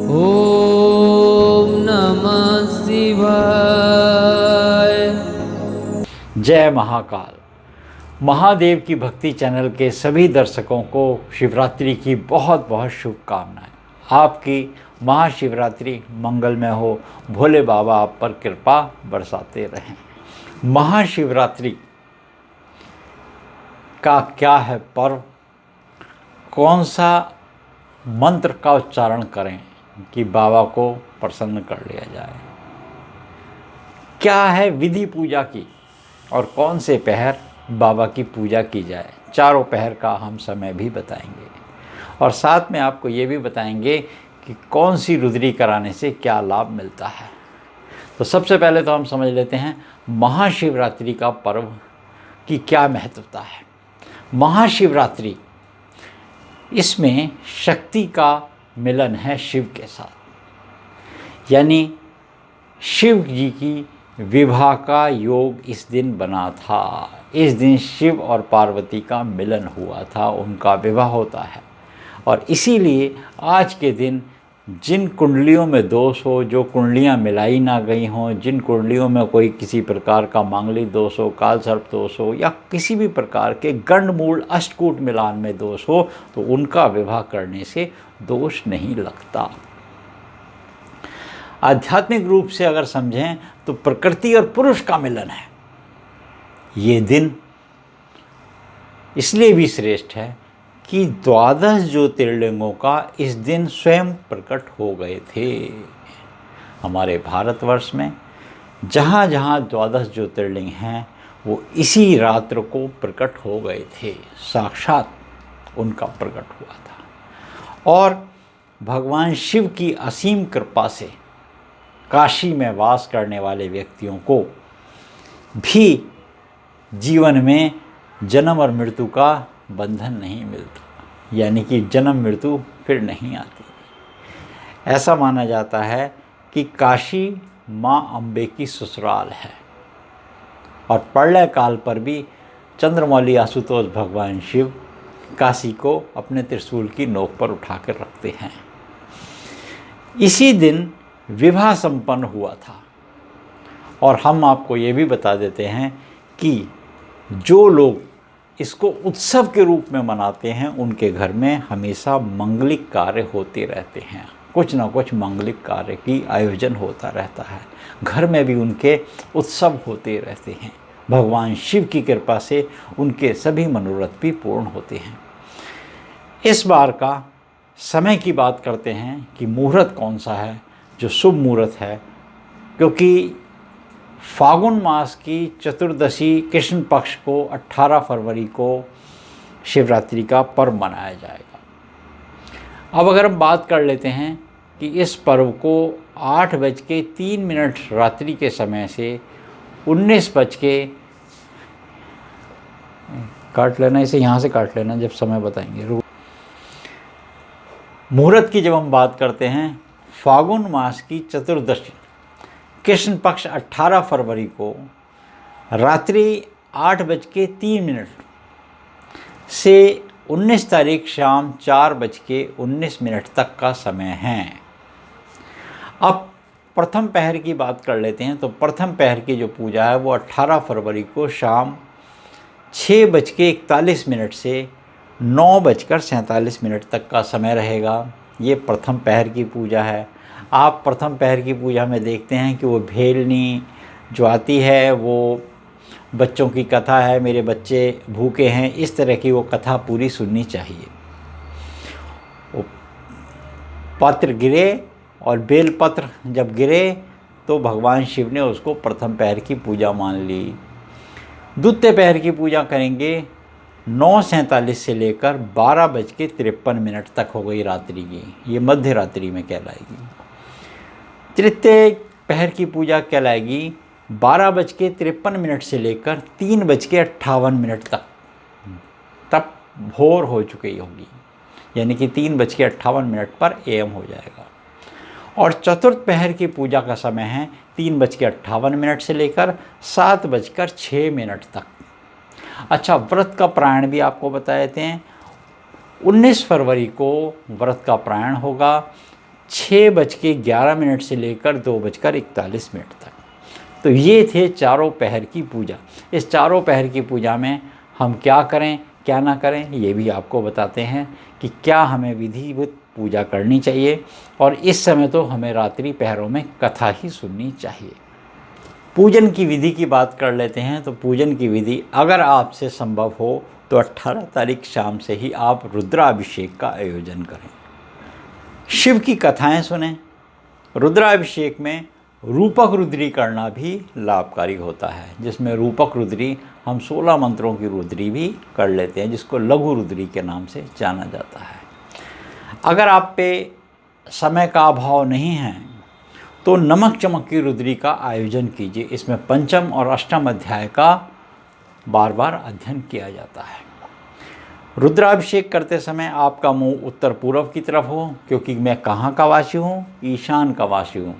ओम नमः शिवाय। जय महाकाल। महादेव की भक्ति चैनल के सभी दर्शकों को शिवरात्रि की बहुत बहुत शुभकामनाएं। आपकी महाशिवरात्रि मंगलमय हो, भोले बाबा आप पर कृपा बरसाते रहें। महाशिवरात्रि का क्या है पर्व, कौन सा मंत्र का उच्चारण करें कि बाबा को प्रसन्न कर लिया जाए, क्या है विधि पूजा की और कौन से पहर बाबा की पूजा की जाए, चारों पहर का हम समय भी बताएंगे और साथ में आपको ये भी बताएंगे कि कौन सी रुद्री कराने से क्या लाभ मिलता है। तो सबसे पहले तो हम समझ लेते हैं महाशिवरात्रि का पर्व की क्या महत्वता है। महाशिवरात्रि, इसमें शक्ति का मिलन है शिव के साथ, यानी शिव जी की विवाह का योग इस दिन बना था। इस दिन शिव और पार्वती का मिलन हुआ था, उनका विवाह होता है और इसीलिए आज के दिन जिन कुंडलियों में दोष हो, जो कुंडलियां मिलाई ना गई हों, जिन कुंडलियों में कोई किसी प्रकार का मांगलिक दोष हो, काल सर्प दोष हो या किसी भी प्रकार के गंडमूल अष्टकूट मिलान में दोष हो, तो उनका विवाह करने से दोष नहीं लगता। आध्यात्मिक रूप से अगर समझें तो प्रकृति और पुरुष का मिलन है ये दिन। इसलिए भी श्रेष्ठ है कि 12 ज्योतिर्लिंगों का इस दिन स्वयं प्रकट हो गए थे। हमारे भारतवर्ष में जहाँ जहाँ 12 ज्योतिर्लिंग हैं वो इसी रात्र को प्रकट हो गए थे, साक्षात उनका प्रकट हुआ था। और भगवान शिव की असीम कृपा से काशी में वास करने वाले व्यक्तियों को भी जीवन में जन्म और मृत्यु का बंधन नहीं मिलता, यानी कि जन्म मृत्यु फिर नहीं आती। ऐसा माना जाता है कि काशी माँ अम्बे की ससुराल है और प्रलय काल पर भी चंद्रमौली आशुतोष भगवान शिव काशी को अपने त्रिशूल की नोक पर उठाकर रखते हैं। इसी दिन विवाह संपन्न हुआ था और हम आपको ये भी बता देते हैं कि जो लोग इसको उत्सव के रूप में मनाते हैं उनके घर में हमेशा मंगलिक कार्य होते रहते हैं, कुछ ना कुछ मंगलिक कार्य की आयोजन होता रहता है, घर में भी उनके उत्सव होते रहते हैं। भगवान शिव की कृपा से उनके सभी मनोरथ भी पूर्ण होते हैं। इस बार का समय की बात करते हैं कि मुहूर्त कौन सा है जो शुभ मुहूर्त है, क्योंकि फागुन मास की चतुर्दशी कृष्ण पक्ष को 18 फरवरी को शिवरात्रि का पर्व मनाया जाएगा। अब अगर हम बात कर लेते हैं कि इस पर्व को 8:03 रात्रि के समय से 19 काट लेना, इसे यहाँ से काट लेना जब समय बताएंगे। मुहूर्त की जब हम बात करते हैं, फागुन मास की चतुर्दशी कृष्ण पक्ष 18 फरवरी को रात्रि 8:03 से 19 तारीख शाम 4:19 तक का समय है। अब प्रथम पहर की बात कर लेते हैं। तो प्रथम पहर की जो पूजा है वो 18 फरवरी को शाम 6:41 से 9:47 तक का समय रहेगा। ये प्रथम पहर की पूजा है। आप प्रथम पहर की पूजा में देखते हैं कि वो भेलनी जो आती है वो बच्चों की कथा है, मेरे बच्चे भूखे हैं, इस तरह की वो कथा पूरी सुननी चाहिए। वो पत्र गिरे और बेलपत्र जब गिरे तो भगवान शिव ने उसको प्रथम पहर की पूजा मान ली। द्वितीय पहर की पूजा करेंगे 9:47 से लेकर 12:53 तक हो गई रात्रि की, ये मध्य रात्रि में कहलाएगी। तृतीय पहर की पूजा कहलाएगी 12:53 से लेकर 3:58 तक, तब भोर हो चुकी होगी, यानी कि 3:58 पर एएम हो जाएगा। और चतुर्थ पहर की पूजा का समय है 3:58 से लेकर 7:06 तक। अच्छा, व्रत का प्रायण भी आपको बता देते हैं। 19 फरवरी को व्रत का प्रायण होगा 6:11 से लेकर 2:41 तक। तो ये थे चारों पहर की पूजा। इस चारों पहर की पूजा में हम क्या करें क्या ना करें ये भी आपको बताते हैं कि क्या हमें विधिवत पूजा करनी चाहिए, और इस समय तो हमें रात्रि पहरों में कथा ही सुननी चाहिए। पूजन की विधि की बात कर लेते हैं। तो पूजन की विधि अगर आपसे संभव हो तो 18 तारीख शाम से ही आप रुद्राभिषेक का आयोजन करें, शिव की कथाएं सुनें। रुद्राभिषेक में रूपक रुद्री करना भी लाभकारी होता है, जिसमें रूपक रुद्री हम 16 मंत्रों की रुद्री भी कर लेते हैं, जिसको लघु रुद्री के नाम से जाना जाता है। अगर आप पे समय का अभाव नहीं है तो नमक चमक की रुद्री का आयोजन कीजिए। इसमें पंचम और अष्टम अध्याय का बार बार अध्ययन किया जाता है। रुद्राभिषेक करते समय आपका मुंह उत्तर पूर्व की तरफ हो, क्योंकि मैं कहाँ का वासी हूँ? ईशान का वासी हूँ।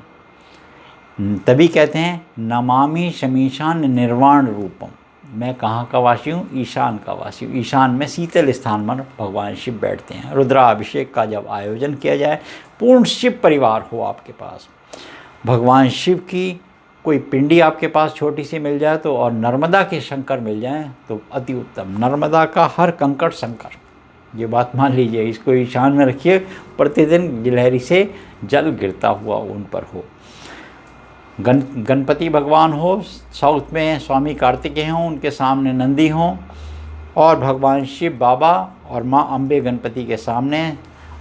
तभी कहते हैं नमामि शमीशान निर्वाण रूपम। मैं कहाँ का वासी हूँ? ईशान का वासी हूँ। ईशान में शीतल स्थान पर भगवान शिव बैठते हैं। रुद्राभिषेक का जब आयोजन किया जाए, पूर्ण शिव परिवार हो आपके पास, भगवान शिव की कोई पिंडी आपके पास छोटी सी मिल जाए तो, और नर्मदा के शंकर मिल जाएं तो अति उत्तम। नर्मदा का हर कंकड़ शंकर, ये बात मान लीजिए, इसको ईशान में रखिए। प्रतिदिन गिलहरी से जल गिरता हुआ उन पर हो। गणपति भगवान हो, साउथ में स्वामी कार्तिकेय हों, उनके सामने नंदी हों, और भगवान शिव बाबा और माँ अम्बे गणपति के सामने,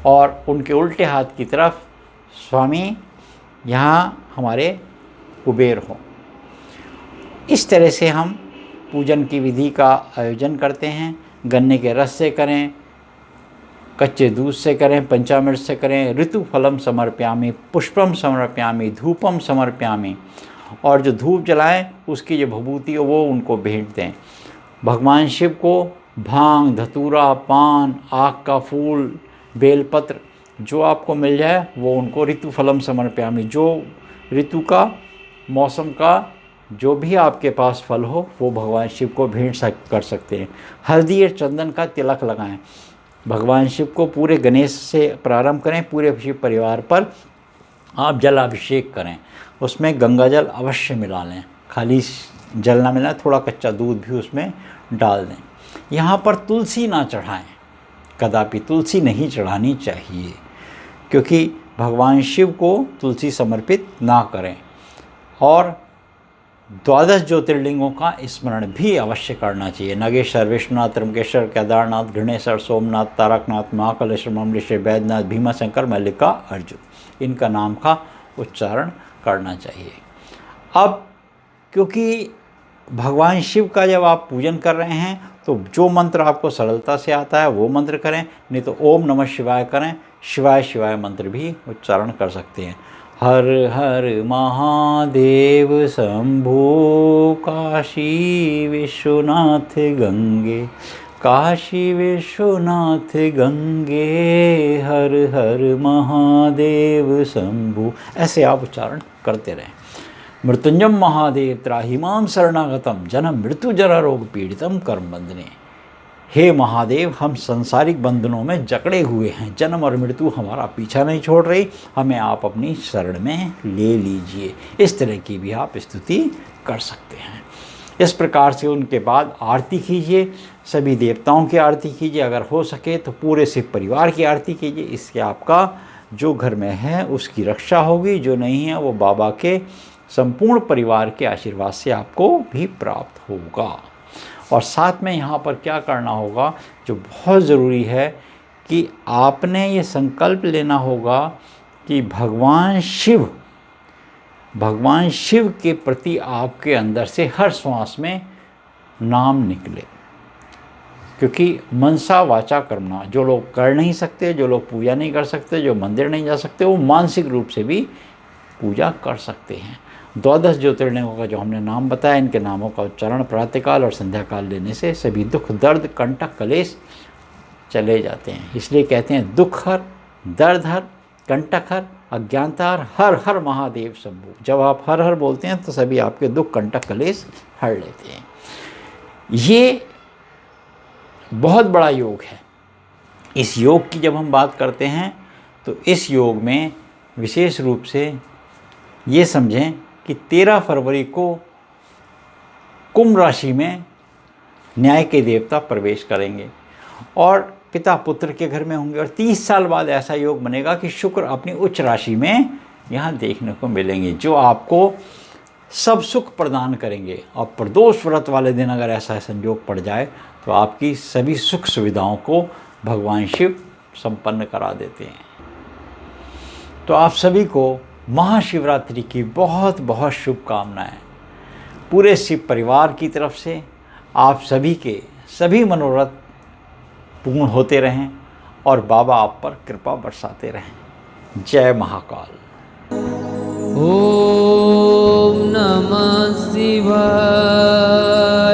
और उनके उल्टे हाथ की तरफ स्वामी यहाँ हमारे कुबेर हो। इस तरह से हम पूजन की विधि का आयोजन करते हैं। गन्ने के रस से करें, कच्चे दूध से करें, पंचामृत से करें। ऋतु फलम समर्पयामि, पुष्पम समर्पयामि, धूपम समर्पयामि। और जो धूप जलाएं उसकी जो भभूति हो वो उनको भेंट दें। भगवान शिव को भांग, धतूरा, पान, आक का फूल, बेलपत्र जो आपको मिल जाए वो उनको ऋतु फलम समर्पयामि, जो ऋतु का, मौसम का जो भी आपके पास फल हो वो भगवान शिव को भेंट कर सकते हैं। हल्दी और चंदन का तिलक लगाएं। भगवान शिव को पूरे गणेश से प्रारंभ करें, पूरे शिव परिवार पर आप जलाभिषेक करें। उसमें गंगा जल अवश्य मिला लें, खाली जल ना मिलाएं, थोड़ा कच्चा दूध भी उसमें डाल दें। यहाँ पर तुलसी ना चढ़ाएं, कदापि तुलसी नहीं चढ़ानी चाहिए, क्योंकि भगवान शिव को तुलसी समर्पित ना करें। और 12 ज्योतिर्लिंगों का स्मरण भी अवश्य करना चाहिए। नागेश्वर, विश्वनाथ, त्र्यंबकेश्वर, केदारनाथ, घृणेश्वर, सोमनाथ, तारकनाथ, महाकालेश्वर, ममलेश्वर, बैद्यनाथ, भीमाशंकर, मल्लिका अर्जुन, इनका नाम का उच्चारण करना चाहिए। अब क्योंकि भगवान शिव का जब आप पूजन कर रहे हैं तो जो मंत्र आपको सरलता से आता है वो मंत्र करें, नहीं तो ओम नमः शिवाय करें। शिवाय शिवाय मंत्र भी उच्चारण कर सकते हैं। हर हर महादेव शंभो, काशी विश्वनाथ गंगे, काशी विश्वनाथ गंगे, हर हर महादेव शंभो, ऐसे आप उच्चारण करते रहें। मृत्युंजय महादेव त्राहिमाम शरणागतम, जन्म मृत्यु जरा रोग पीड़ितम कर्म बंधने। हे महादेव, हम संसारिक बंधनों में जकड़े हुए हैं, जन्म और मृत्यु हमारा पीछा नहीं छोड़ रही, हमें आप अपनी शरण में ले लीजिए। इस तरह की भी आप स्तुति कर सकते हैं। इस प्रकार से उनके बाद आरती कीजिए, सभी देवताओं की आरती कीजिए, अगर हो सके तो पूरे शिव परिवार की आरती कीजिए। इससे आपका जो घर में है उसकी रक्षा होगी, जो नहीं है वो बाबा के संपूर्ण परिवार के आशीर्वाद से आपको भी प्राप्त होगा। और साथ में यहाँ पर क्या करना होगा जो बहुत ज़रूरी है कि आपने ये संकल्प लेना होगा कि भगवान शिव के प्रति आपके अंदर से हर श्वास में नाम निकले। क्योंकि मनसा वाचा कर्मणा, जो लोग कर नहीं सकते, जो लोग पूजा नहीं कर सकते, जो मंदिर नहीं जा सकते, वो मानसिक रूप से भी पूजा कर सकते हैं। 12 ज्योतिर्लिंगों का जो हमने नाम बताया, इनके नामों का उच्चारण प्रातःकाल और संध्याकाल लेने से सभी दुख, दर्द, कंटक, कलेश चले जाते हैं। इसलिए कहते हैं दुख हर, दर्द हर, कंटक हर, अज्ञानता हर, हर महादेव शंभु। जब आप हर हर बोलते हैं तो सभी आपके दुख, कंटक, कलेश हर लेते हैं। ये बहुत बड़ा योग है। इस योग की जब हम बात करते हैं तो इस योग में विशेष रूप से ये समझें कि 13 फरवरी को कुंभ राशि में न्याय के देवता प्रवेश करेंगे और पिता पुत्र के घर में होंगे, और 30 साल बाद ऐसा योग बनेगा कि शुक्र अपनी उच्च राशि में यहाँ देखने को मिलेंगे, जो आपको सब सुख प्रदान करेंगे। और प्रदोष व्रत वाले दिन अगर ऐसा संयोग पड़ जाए तो आपकी सभी सुख सुविधाओं को भगवान शिव संपन्न करा देते हैं। तो आप सभी को महाशिवरात्रि की बहुत बहुत शुभकामनाएं। पूरे शिव परिवार की तरफ से आप सभी के सभी मनोरथ पूर्ण होते रहें और बाबा आप पर कृपा बरसाते रहें। जय महाकाल। ॐ नमः शिवाय।